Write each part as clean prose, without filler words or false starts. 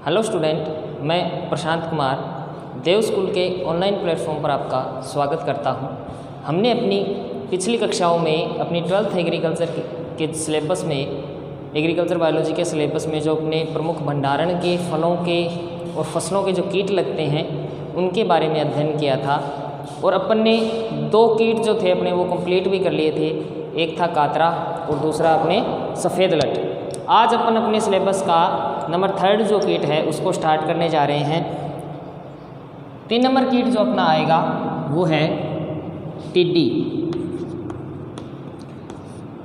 Hello student, मैं प्रशांत कुमार देव school के online platform पर आपका स्वागत करता हूं। हमने अपनी पिछली कक्षाओं में अपनी 12th एग्रीकल्चर के सिलेबस में एग्रीकल्चर बायोलॉजी के सिलेबस में जो अपने प्रमुख भंडारण के फलों के और फसलों के जो कीट लगते हैं उनके बारे में अध्ययन किया था और अपन ने 2 कीट जो थे अपने वो कंप्लीट भी कर लिए थे। एक था कातरा और दूसरा अपने सफ़ेद लट। आज अपन अपने सिलेबस का नंबर 3 जो कीट है उसको स्टार्ट करने जा रहे हैं। 3 नंबर कीट जो अपना आएगा वो है टिड्डी।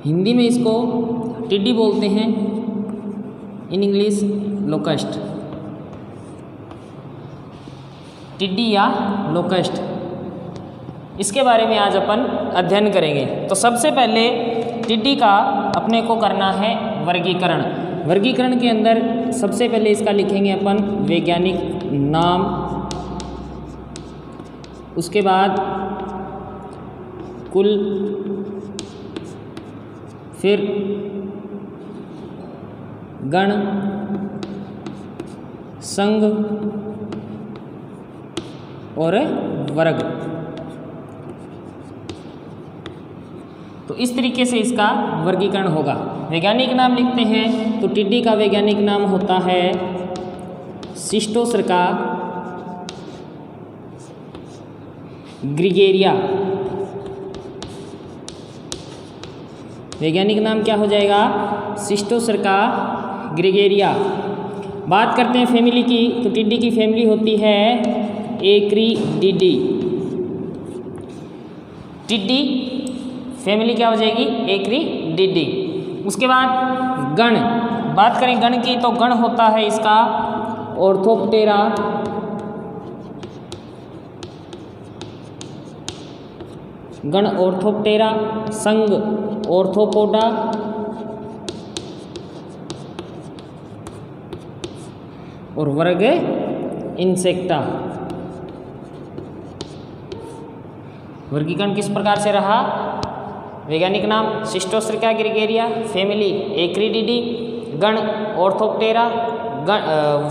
हिंदी में इसको टिड्डी बोलते हैं, इन इंग्लिश लोकस्ट। टिड्डी या लोकस्ट, इसके बारे में आज अपन अध्ययन करेंगे। तो सबसे पहले टिड्डी का अपने को करना है वर्गीकरण। वर्गीकरण के अंदर सबसे पहले इसका लिखेंगे अपन वैज्ञानिक नाम, उसके बाद कुल, फिर गण, संघ और वर्ग। तो इस तरीके से इसका वर्गीकरण होगा। वैज्ञानिक नाम लिखते हैं तो टिड्डी का वैज्ञानिक नाम होता है शिस्टोसर्का ग्रिगेरिया। वैज्ञानिक नाम क्या हो जाएगा? शिस्टोसर्का ग्रिगेरिया। बात करते हैं फैमिली की, तो टिड्डी की फैमिली होती है एक्रिडिडी। टिड्डी फैमिली क्या हो जाएगी? एक्रिडिडी। उसके बाद गण, बात करें गण की तो गण होता है इसका ऑर्थोप्टेरा, गण ऑर्थोप्टेरा, संघ ऑर्थोपोडा और वर्ग इंसेक्टा। वर्गीकरण किस प्रकार से रहा? वैज्ञानिक नाम शिस्टोसर्का ग्रिगेरिया, फैमिली एक्रिडिडी, गण ऑर्थोप्टेरा,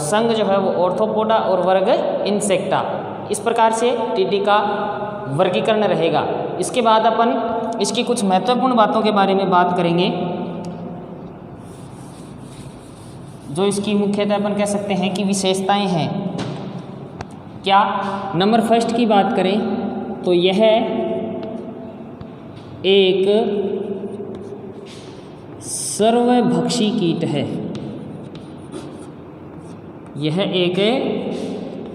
संघ जो है वो ऑर्थोपोडा और वर्ग इंसेक्टा। इस प्रकार से टिड्डी का वर्गीकरण रहेगा। इसके बाद अपन इसकी कुछ महत्वपूर्ण बातों के बारे में बात करेंगे, जो इसकी मुख्यतः अपन कह सकते हैं कि विशेषताएं हैं। क्या? नंबर 1 की बात करें तो यह एक सर्वभक्षी कीट है। यह एक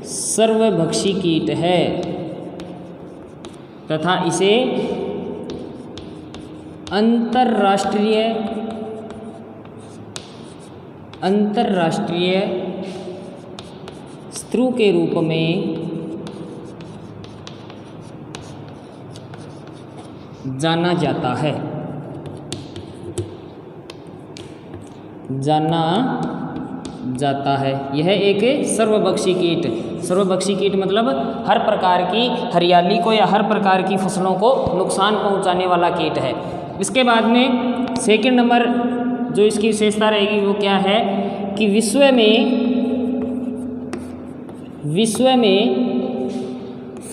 सर्वभक्षी कीट है तथा इसे अंतर्राष्ट्रीय शत्रु के रूप में जाना जाता है। यह एक सर्वभक्षी कीट। सर्वभक्षी कीट मतलब हर प्रकार की हरियाली को या हर प्रकार की फसलों को नुकसान पहुंचाने वाला कीट है। इसके बाद में सेकंड नंबर जो इसकी विशेषता रहेगी वो क्या है कि विश्व में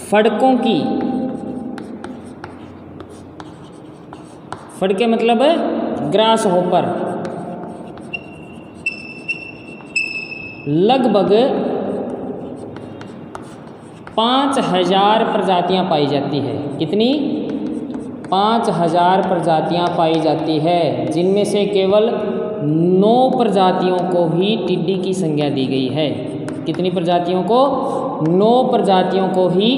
फड़कों की, फड़के मतलब ग्रास हॉपर, लगभग 5000 प्रजातियां पाई जाती है। कितनी? 5000 प्रजातियां पाई जाती है, जिनमें से केवल 9 प्रजातियों को ही टिड्डी की संज्ञा दी गई है। कितनी प्रजातियों को? 9 प्रजातियों को ही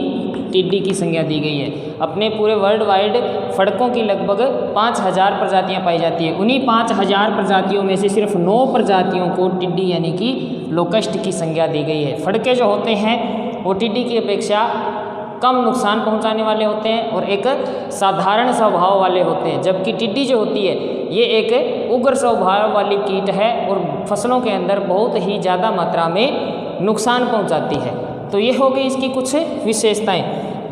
टिड्डी की संज्ञा दी गई है। अपने पूरे वर्ल्ड वाइड फड़कों की लगभग 5000 प्रजातियां पाई जाती है। उन्हीं 5000 प्रजातियों में से सिर्फ 9 प्रजातियों को टिड्डी यानी कि लोकस्ट की संज्ञा दी गई है। फड़के जो होते हैं वो टिड्डी की अपेक्षा कम नुकसान पहुंचाने वाले होते हैं और एक साधारण स्वभाव वाले होते हैं, जबकि टिड्डी जो होती है ये एक उग्र स्वभाव वाली कीट है और फसलों के अंदर बहुत ही ज़्यादा मात्रा में नुकसान पहुंचाती है। तो ये हो गई इसकी कुछ विशेषताएं।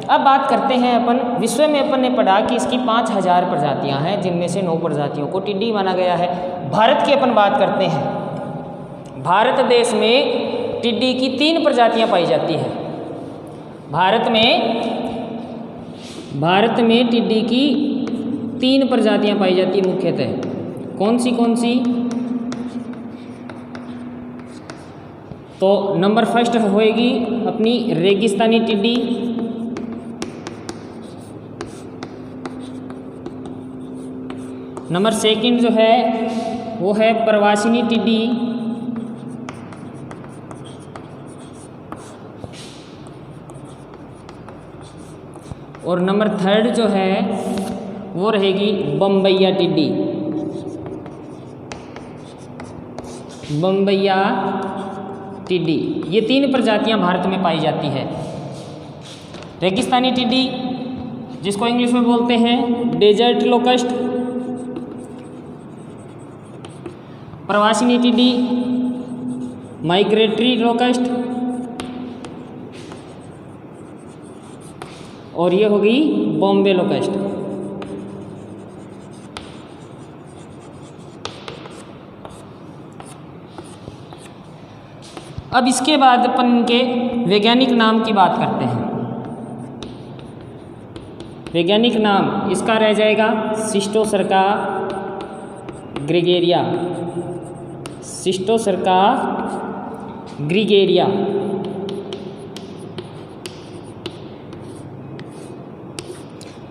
अब बात करते हैं अपन, विश्व में अपन ने पढ़ा कि इसकी 5000 प्रजातियां हैं, जिनमें से 9 प्रजातियों को टिड्डी माना गया है। भारत की अपन बात करते हैं। भारत देश में टिड्डी की 3 प्रजातियां पाई जाती हैं। भारत में टिड्डी की 3 प्रजातियां पाई जाती है मुख्यतः। कौन सी? तो नंबर फर्स्ट होएगी अपनी रेगिस्तानी टिड्डी, नंबर सेकंड जो है वो है प्रवासिनी टिड्डी, और नंबर थर्ड जो है वो रहेगी बम्बैया टिड्डी। बम्बैया टिड्डी, ये 3 प्रजातियां भारत में पाई जाती है। रेगिस्तानी टिड्डी जिसको इंग्लिश में बोलते हैं डेजर्ट लोकस्ट, प्रवासिनी टिड्डी माइग्रेटरी लोकस्ट, और ये हो गई बॉम्बे लोकस्ट। अब इसके बाद अपन इनके वैज्ञानिक नाम की बात करते हैं। वैज्ञानिक नाम इसका रह जाएगा सिस्टोसर्का ग्रेगेरिया। सिस्टोसर्का ग्रेगेरिया।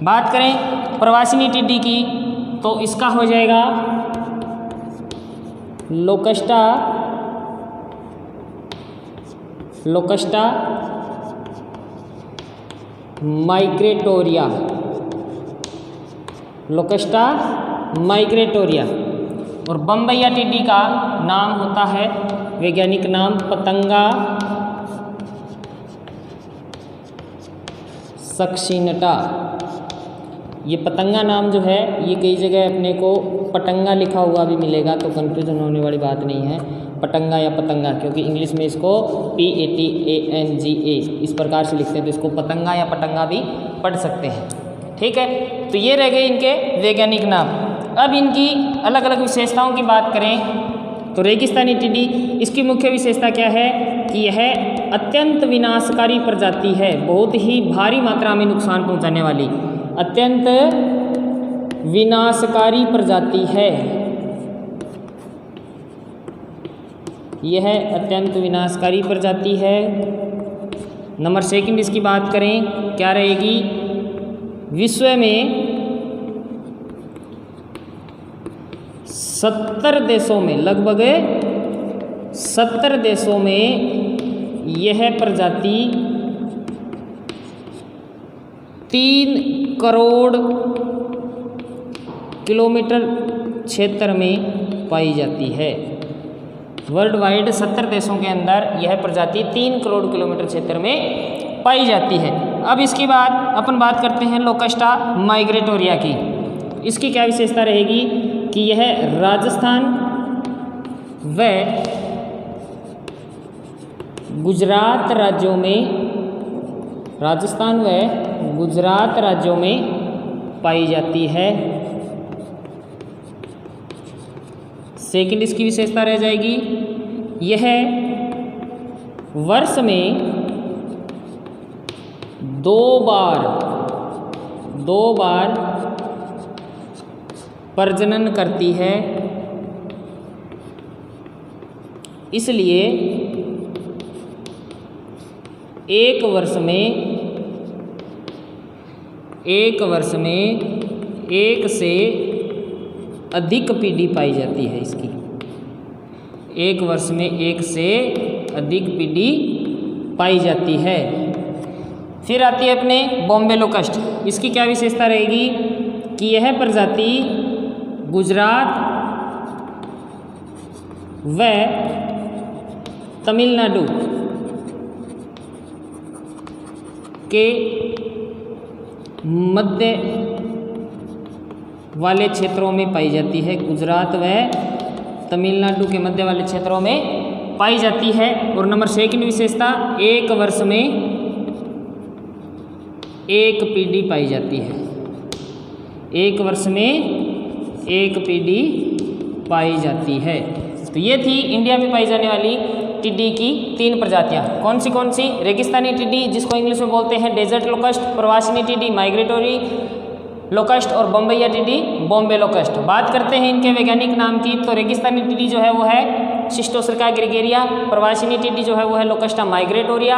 बात करें प्रवासिनी टिड्डी की तो इसका हो जाएगा लोकस्टा माइग्रेटोरिया। लोकस्टा माइग्रेटोरिया। और बम्बैया टिड्डी का नाम होता है वैज्ञानिक नाम पतंगा सक्सिनटा। ये पतंगा नाम जो है ये कई जगह अपने को पटंगा लिखा हुआ भी मिलेगा, तो कंफ्यूजन होने वाली बात नहीं है, पटंगा या पतंगा, क्योंकि इंग्लिश में इसको PATANGA इस प्रकार से लिखते हैं, तो इसको पतंगा या पटंगा भी पढ़ सकते हैं। ठीक है, तो ये रह गए इनके वैज्ञानिक नाम। अब इनकी अलग अलग विशेषताओं की बात करें तो रेगिस्तानी टिड्डी, इसकी मुख्य विशेषता क्या है कि यह अत्यंत विनाशकारी प्रजाति है, बहुत ही भारी मात्रा में नुकसान पहुंचाने वाली अत्यंत विनाशकारी प्रजाति है। यह अत्यंत विनाशकारी प्रजाति है। नंबर सेकंड इसकी बात करें क्या रहेगी, विश्व में 70 देशों में, लगभग 70 देशों में यह प्रजाति 3 करोड़ किलोमीटर क्षेत्र में पाई जाती है। वर्ल्ड वाइड 70 देशों के अंदर यह प्रजाति 3 करोड़ किलोमीटर क्षेत्र में पाई जाती है। अब इसकी अपन बात करते हैं लोकस्टा माइग्रेटोरिया की। इसकी क्या विशेषता रहेगी कि यह राजस्थान व गुजरात राज्यों में पाई जाती है। सेकंड इसकी विशेषता रह जाएगी, यह वर्ष में 2 बार प्रजनन करती है, इसलिए एक वर्ष में 1 से अधिक पीढ़ी पाई जाती है इसकी। एक वर्ष में 1 से अधिक पीढ़ी पाई जाती है। फिर आती है अपने बॉम्बे लोकस्ट। इसकी क्या विशेषता रहेगी कि यह प्रजाति गुजरात व तमिलनाडु के मध्य वाले क्षेत्रों में पाई जाती है। गुजरात व तमिलनाडु के मध्य वाले क्षेत्रों में पाई जाती है। और नंबर सेकंड विशेषता, एक वर्ष में 1 पीढ़ी पाई जाती है। एक वर्ष में 1 पीढ़ी पाई जाती है। तो ये थी इंडिया में पाई जाने वाली टिड्डी की 3 प्रजातियां। कौन सी? रेगिस्तानी टिड्डी जिसको इंग्लिश में बोलते हैं डेजर्ट लोकस्ट, प्रवासिनी टिड्डी माइग्रेटोरी लोकस्ट और बम्बैया टिड्डी बॉम्बे लोकस्ट। बात करते हैं इनके वैज्ञानिक नाम की, तो रेगिस्तानी टिड्डी जो है वो है शिस्टोसर्का ग्रेगेरिया, प्रवासिनी टिड्डी जो है वो है लोकस्टा माइग्रेटोरिया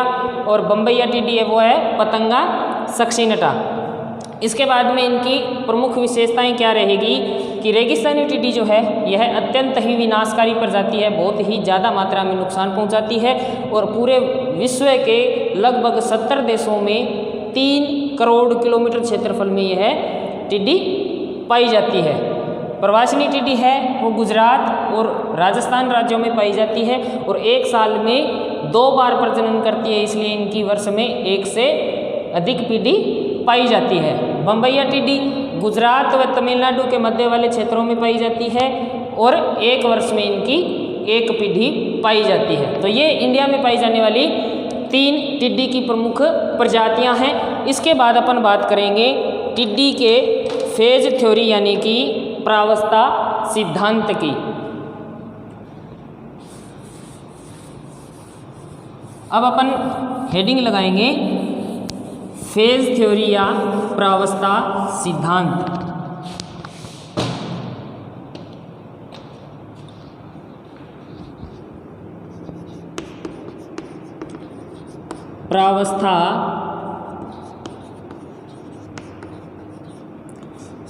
और बम्बैया टिड्डी है वो है पतंगा सक्सिनटा। इसके बाद में इनकी प्रमुख विशेषताएं क्या रहेगी कि रेगिस्तानी टिड्डी जो है यह अत्यंत ही विनाशकारी प्रजाति है, बहुत ही ज़्यादा मात्रा में नुकसान पहुंचाती है और पूरे विश्व के लगभग 70 देशों में 3 करोड़ किलोमीटर क्षेत्रफल में यह टिड्डी पाई जाती है। प्रवासिनी टिड्डी है वो गुजरात और राजस्थान राज्यों में पाई जाती है और एक साल में 2 बार प्रजनन करती है, इसलिए इनकी वर्ष में 1 से अधिक पीढ़ी पाई जाती है। बम्बैया टिड्डी गुजरात व तमिलनाडु के मध्य वाले क्षेत्रों में पाई जाती है और 1 वर्ष में इनकी 1 पीढ़ी पाई जाती है। तो ये इंडिया में पाई जाने वाली 3 टिड्डी की प्रमुख प्रजातियां हैं। इसके बाद अपन बात करेंगे टिड्डी के फेज थ्योरी यानी कि प्रावस्था सिद्धांत की। अब अपन हेडिंग लगाएंगे फेज थ्योरी या प्रावस्था सिद्धांत। प्रावस्था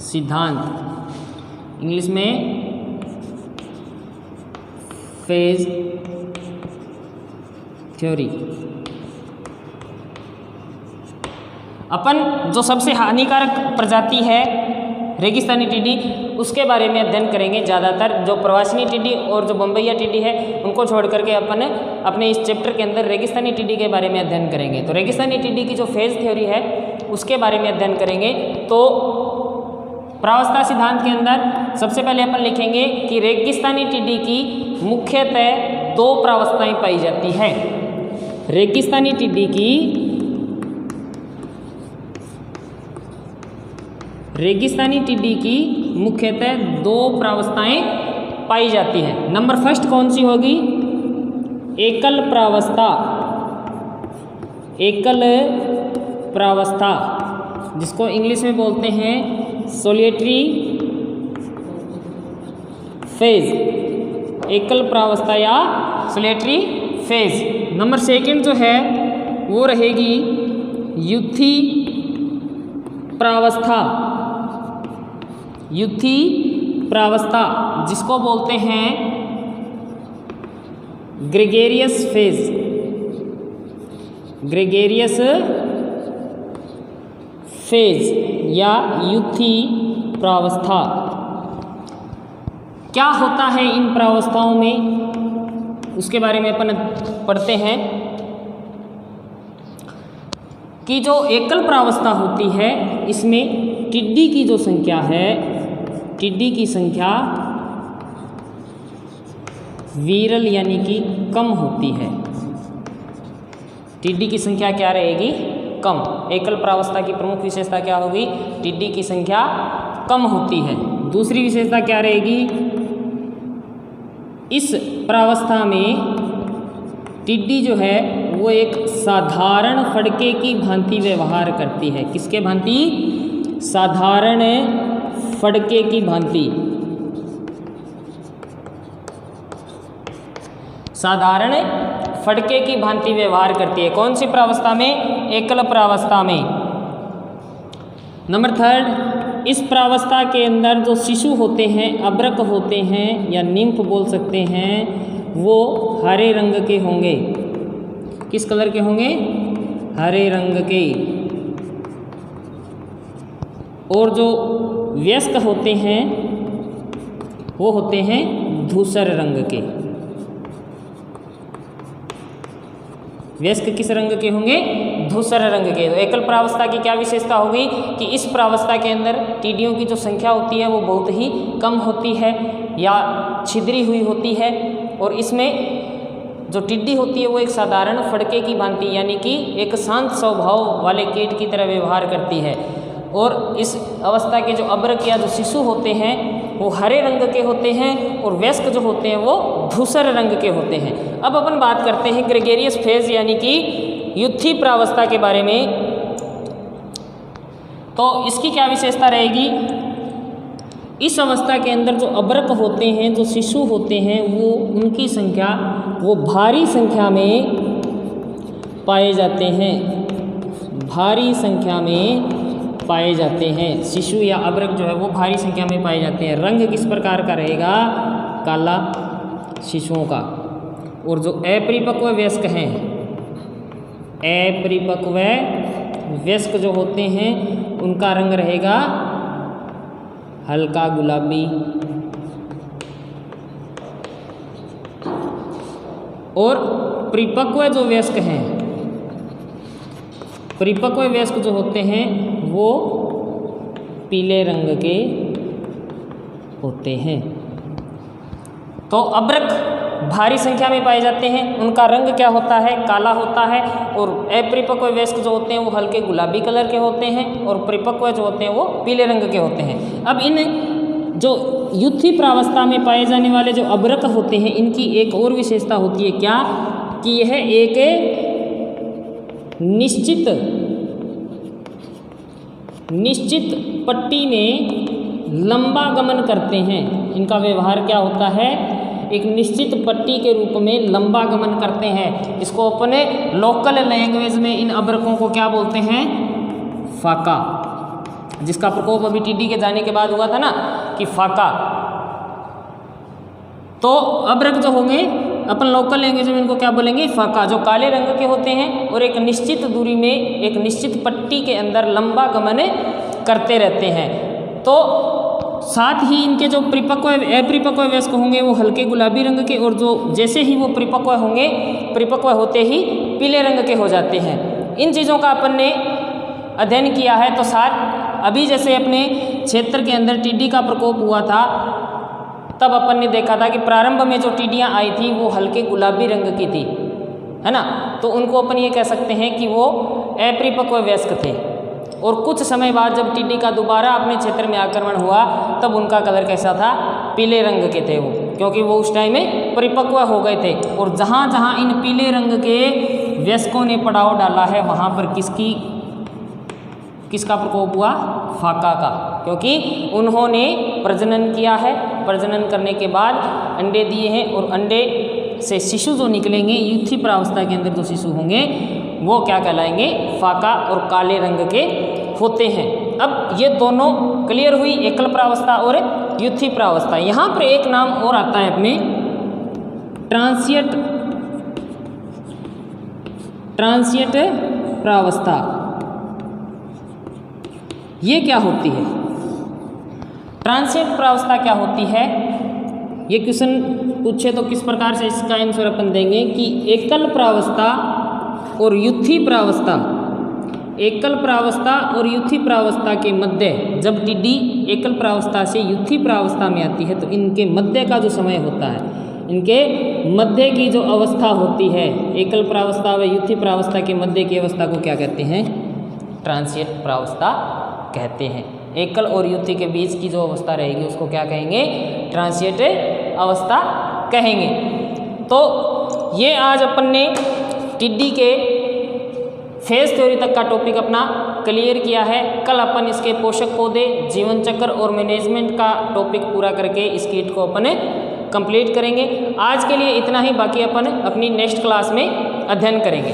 सिद्धांत इंग्लिश में फेज थ्योरी। अपन जो सबसे हानिकारक प्रजाति है रेगिस्तानी टिड्डी उसके बारे में अध्ययन करेंगे। ज़्यादातर जो प्रवासिनी टिड्डी और जो बम्बैया टिड्डी है उनको छोड़ करके अपन अपने इस चैप्टर के अंदर रेगिस्तानी टिड्डी के बारे में अध्ययन करेंगे। तो रेगिस्तानी टिड्डी की जो फेज थ्योरी है उसके बारे में अध्ययन करेंगे। तो प्रावस्था सिद्धांत के अंदर सबसे पहले अपन लिखेंगे कि रेगिस्तानी टिड्डी की मुख्यतः 2 प्रावस्थाएं पाई जाती हैं। रेगिस्तानी टिड्डी की मुख्यतः 2 प्रावस्थाएं पाई जाती हैं। नंबर फर्स्ट कौन सी होगी? एकल प्रावस्था जिसको इंग्लिश में बोलते हैं सोलिटरी फेज, एकल प्रावस्था या सोलिटरी फेज। नंबर सेकंड जो है वो रहेगी युथी प्रावस्था जिसको बोलते हैं ग्रेगेरियस फेज या युथी प्रावस्था। क्या होता है इन प्रावस्थाओं में उसके बारे में अपन पढ़ते हैं कि जो एकल प्रावस्था होती है इसमें टिड्डी की जो संख्या है, टिड्डी की संख्या विरल यानी कि कम होती है। टिड्डी की संख्या क्या रहेगी? कम। एकल प्रावस्था की प्रमुख विशेषता क्या होगी? टिड्डी की संख्या कम होती है। दूसरी विशेषता क्या रहेगी? इस प्रावस्था में टिड्डी जो है वो एक साधारण फड़के की भांति व्यवहार करती है। किसके भांति? साधारण फड़के की भांति। साधारण फड़के की भांति व्यवहार करती है। कौन सी प्रावस्था में? एकल प्रावस्था में। नंबर थर्ड, इस प्रावस्था के अंदर जो शिशु होते हैं, अब्रक होते हैं या निम्फ बोल सकते हैं, वो हरे रंग के होंगे। किस कलर के होंगे? हरे रंग के। और जो वयस्क होते हैं वो होते हैं धूसर रंग के। वयस्क किस रंग के होंगे? धूसर रंग के। तो एकल प्रावस्था की क्या विशेषता होगी कि इस प्रावस्था के अंदर टिड्डियों की जो संख्या होती है वो बहुत ही कम होती है या छिद्री हुई होती है और इसमें जो टिड्डी होती है वो एक साधारण फड़के की भांति यानी कि एक शांत स्वभाव वाले कीट की तरह व्यवहार करती है। और इस अवस्था के जो अब्रक या जो शिशु होते हैं वो हरे रंग के होते हैं और वयस्क जो होते हैं वो धूसर रंग के होते हैं। अब अपन बात करते हैं ग्रेगेरियस फेज यानी कि युद्धि प्रावस्था के बारे में। तो इसकी क्या विशेषता रहेगी? इस अवस्था के अंदर जो अबरक होते हैं, जो शिशु होते हैं, वो उनकी संख्या वो भारी संख्या में पाए जाते हैं, भारी संख्या में पाए जाते हैं। शिशु या अबरक जो है वो भारी संख्या में पाए जाते हैं। रंग किस प्रकार का रहेगा? काला शिशुओं का। और जो अपरिपक्व वयस्क हैं, अपरिपक्व वयस्क जो होते हैं उनका रंग रहेगा हल्का गुलाबी। और परिपक्व जो वयस्क हैं, परिपक्व वयस्क जो होते हैं वो पीले रंग के होते हैं। तो अबरक भारी संख्या में पाए जाते हैं, उनका रंग क्या होता है? काला होता है। और अपरिपक्व वयस्क जो होते हैं वो हल्के गुलाबी कलर के होते हैं, और परिपक्व जो होते हैं वो पीले रंग के होते हैं। अब इन जो युद्धि प्रावस्था में पाए जाने वाले जो अबरक होते हैं, इनकी एक और विशेषता होती है क्या? कि यह एक निश्चित पट्टी में लंबा गमन करते हैं। इनका व्यवहार क्या होता है? एक निश्चित पट्टी के रूप में लंबा गमन करते हैं। इसको अपने लोकल लैंग्वेज में इन अबरकों को क्या बोलते हैं? फाका, जिसका प्रकोप अभी टिड्डी के जाने के बाद हुआ था ना कि फाका। तो अबरक जो होंगे अपन लोकल लैंग्वेज में इनको क्या बोलेंगे? फाका, जो काले रंग के होते हैं और एक निश्चित दूरी में एक निश्चित पट्टी के अंदर लंबा गमन करते रहते हैं। तो साथ ही इनके जो परिपक्व अपरिपक्व वयस्क होंगे वो हल्के गुलाबी रंग के, और जो जैसे ही वो परिपक्व होंगे, परिपक्व होते ही पीले रंग के हो जाते हैं। इन चीज़ों का अपन ने अध्ययन किया है। तो साथ अभी जैसे अपने क्षेत्र के अंदर टिड्डी का प्रकोप हुआ था, तब अपन ने देखा था कि प्रारंभ में जो टिड्डियाँ आई थी वो हल्के गुलाबी रंग की थी, है ना। तो उनको अपन ये कह सकते हैं कि वो अपरिपक्व वयस्क थे। और कुछ समय बाद जब टिड्डी का दोबारा अपने क्षेत्र में आक्रमण हुआ, तब उनका कलर कैसा था? पीले रंग के थे वो, क्योंकि वो उस टाइम में परिपक्व हो गए थे। और जहाँ जहाँ इन पीले रंग के वयस्कों ने पड़ाव डाला है, वहाँ पर किसका प्रकोप हुआ? फाका का, क्योंकि उन्होंने प्रजनन किया है। प्रजनन करने के बाद अंडे दिए हैं, और अंडे से शिशु जो निकलेंगे, युद्धि प्रावस्था के अंदर जो शिशु होंगे वो क्या कहलाएंगे? फाका और काले रंग के होते हैं। अब ये दोनों क्लियर हुई, एकल प्रावस्था और युद्धि प्रावस्था। यहाँ पर एक नाम और आता है अपने, ट्रांसिएंट प्रावस्था। ये क्या होती है? ट्रांसिएंट प्रावस्था क्या होती है? ये क्वेश्चन पूछे तो किस प्रकार से इसका आंसर अपन देंगे कि एकल प्रावस्था और युद्धि प्रावस्था, एकल प्रावस्था और युद्धि प्रावस्था के मध्य, जब टिड्डी एकल प्रावस्था से युद्धि प्रावस्था में आती है तो इनके मध्य का जो समय होता है, इनके मध्य की जो अवस्था होती है, एकल प्रावस्था व युद्धि प्रावस्था के मध्य की अवस्था को क्या कहते हैं? ट्रांसिएंट प्रावस्था कहते हैं। एकल और युद्धि के बीच की जो अवस्था रहेगी उसको क्या कहेंगे? ट्रांसिएंट अवस्था कहेंगे। तो ये आज अपन ने टिड्डी के फेज थ्योरी तक का टॉपिक अपना क्लियर किया है। कल अपन इसके पोषक पौधे, जीवन चक्र और मैनेजमेंट का टॉपिक पूरा करके इस किट को अपन कंप्लीट करेंगे। आज के लिए इतना ही, बाकी अपन अपनी नेक्स्ट क्लास में अध्ययन करेंगे।